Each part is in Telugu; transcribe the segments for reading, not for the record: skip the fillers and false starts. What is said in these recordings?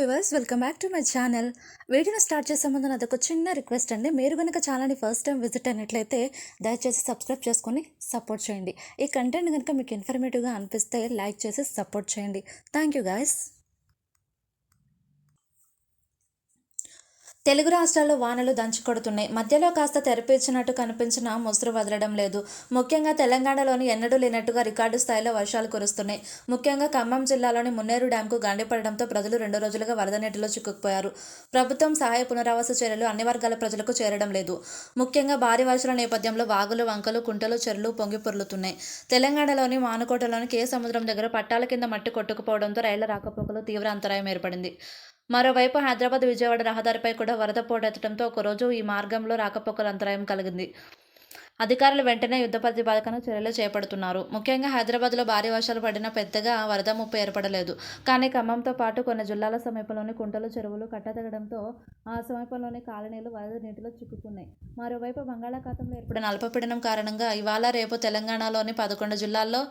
Viewers, welcome back to my channel. వీడియోని స్టార్ట్ చేసే ముందు నాదొక చిన్న రిక్వెస్ట్ అండి. మీరు కనుక ఛానల్ని ఫస్ట్ టైం విజిట్ అయినట్లయితే దయచేసి సబ్స్క్రైబ్ చేసుకొని సపోర్ట్ చేయండి. ఈ కంటెంట్ కనుక మీకు ఇన్ఫర్మేటివ్గా అనిపిస్తే లైక్ చేసి సపోర్ట్ చేయండి. Thank you guys. తెలుగు రాష్ట్రాల్లో వానలు దంచుకొడుతున్నాయి. మధ్యలో కాస్త తెరపేర్చినట్టు కనిపించిన ముసురు వదలడం లేదు. ముఖ్యంగా తెలంగాణలోని ఎన్నడూ లేనట్టుగా రికార్డు స్థాయిలో వర్షాలు కురుస్తున్నాయి. ముఖ్యంగా ఖమ్మం జిల్లాలోని మున్నేరు డ్యాంకు గండిపడడంతో ప్రజలు 2 రోజులుగా వరద నీటిలో చిక్కుకుపోయారు. ప్రభుత్వం సహాయ పునరావాస చర్యలు అన్ని వర్గాల ప్రజలకు చేరడం లేదు. ముఖ్యంగా భారీ వర్షాల నేపథ్యంలో వాగులు, వంకలు, కుంటలు, చెరువులు పొంగి పొర్లుతున్నాయి. తెలంగాణలోని మానుకోటలోని కే సముద్రం దగ్గర పట్టాల కింద మట్టి కొట్టుకుపోవడంతో రైళ్ల రాకపోకలు తీవ్ర అంతరాయం ఏర్పడింది. మరోవైపు హైదరాబాద్ విజయవాడ రహదారిపై కూడా వరద పోటెత్తడంతో ఒకరోజు ఈ మార్గంలో రాకపోకల అంతరాయం కలిగింది. అధికారులు వెంటనే యుద్ధ ప్రతిపాదకన చర్యలు చేపడుతున్నారు. ముఖ్యంగా హైదరాబాద్లో భారీ వర్షాలు పడినా పెద్దగా వరద ముప్పు ఏర్పడలేదు. కానీ ఖమ్మంతో పాటు కొన్ని జిల్లాల సమీపంలోని కుంటలు, చెరువులు కట్టతెగడంతో ఆ సమీపంలోని కాలనీలు వరద నీటిలో చిక్కుకున్నాయి. మరోవైపు బంగాళాఖాతంలో ఏర్పడిన అల్పపీడనం కారణంగా ఇవాళ రేపు తెలంగాణలోని 11 జిల్లాల్లో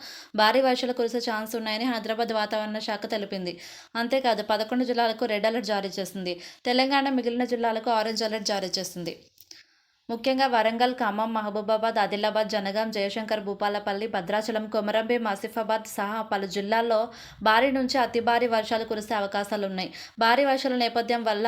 భారీ వర్షాలు కురిసే ఛాన్స్ ఉన్నాయని హైదరాబాద్ వాతావరణ శాఖ తెలిపింది. అంతేకాదు 11 జిల్లాలకు రెడ్ అలర్ట్ జారీ చేసింది. తెలంగాణ మిగిలిన జిల్లాలకు ఆరెంజ్ అలర్ట్ జారీ చేసింది. ముఖ్యంగా వరంగల్, ఖమ్మం, మహబూబాబాద్, ఆదిలాబాద్, జనగాం, జయశంకర్, భూపాలపల్లి, భద్రాచలం, కొమరంభీం, ఆసిఫాబాద్ సహా పలు జిల్లాల్లో భారీ నుంచి అతి భారీ వర్షాలు కురిసే అవకాశాలున్నాయి. భారీ వర్షాల నేపథ్యం వల్ల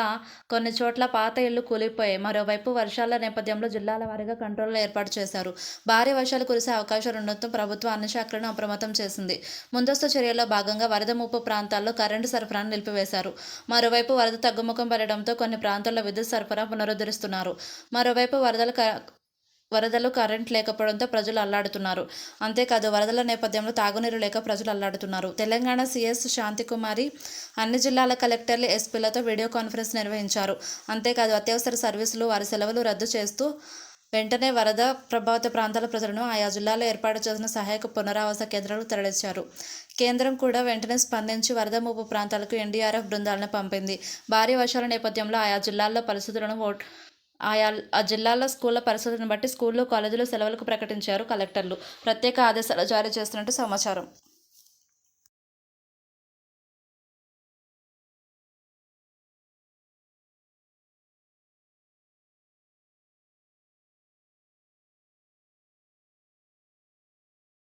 కొన్ని చోట్ల పాత ఇళ్లు కూలిపోయాయి. మరోవైపు వర్షాల నేపథ్యంలో జిల్లాల వారీగా కంట్రోల్ ఏర్పాటు చేశారు. భారీ వర్షాలు కురిసే అవకాశం ఉండడంతో ప్రభుత్వం అన్ని శాఖలను అప్రమత్తం చేసింది. ముందస్తు చర్యల్లో భాగంగా వరద ముప్పు ప్రాంతాల్లో కరెంటు సరఫరాను నిలిపివేశారు. మరోవైపు వరద తగ్గుముఖం పడడంతో కొన్ని ప్రాంతాల్లో విద్యుత్ సరఫరా పునరుద్ధరిస్తున్నారు. మరోవైపు వరదలు కరెంట్ లేకపోవడంతో ప్రజలు అల్లాడుతున్నారు. అంతేకాదు వరదల నేపథ్యంలో తాగునీరు లేక ప్రజలు అల్లాడుతున్నారు. తెలంగాణ సీఎస్ శాంతికుమారి అన్ని జిల్లాల కలెక్టర్లు, ఎస్పీలతో వీడియో కాన్ఫరెన్స్ నిర్వహించారు. అంతేకాదు అత్యవసర సర్వీసులు, వారి సెలవులు రద్దు చేస్తూ వెంటనే వరద ప్రభావిత ప్రాంతాల ప్రజలను ఆయా జిల్లాలో ఏర్పాటు చేసిన సహాయక పునరావాస కేంద్రాలకు తరలించారు. కేంద్రం కూడా వెంటనే స్పందించి వరద ముప్పు ప్రాంతాలకు ఎన్డీఆర్ఎఫ్ బృందాలను పంపింది. భారీ వర్షాల నేపథ్యంలో ఆయా జిల్లాల్లో స్కూళ్ల పరిస్థితులను బట్టి స్కూళ్లు, కాలేజీలు సెలవులకు ప్రకటించారు కలెక్టర్లు. ప్రత్యేక ఆదేశాలు జారీ చేస్తున్నట్టు సమాచారం.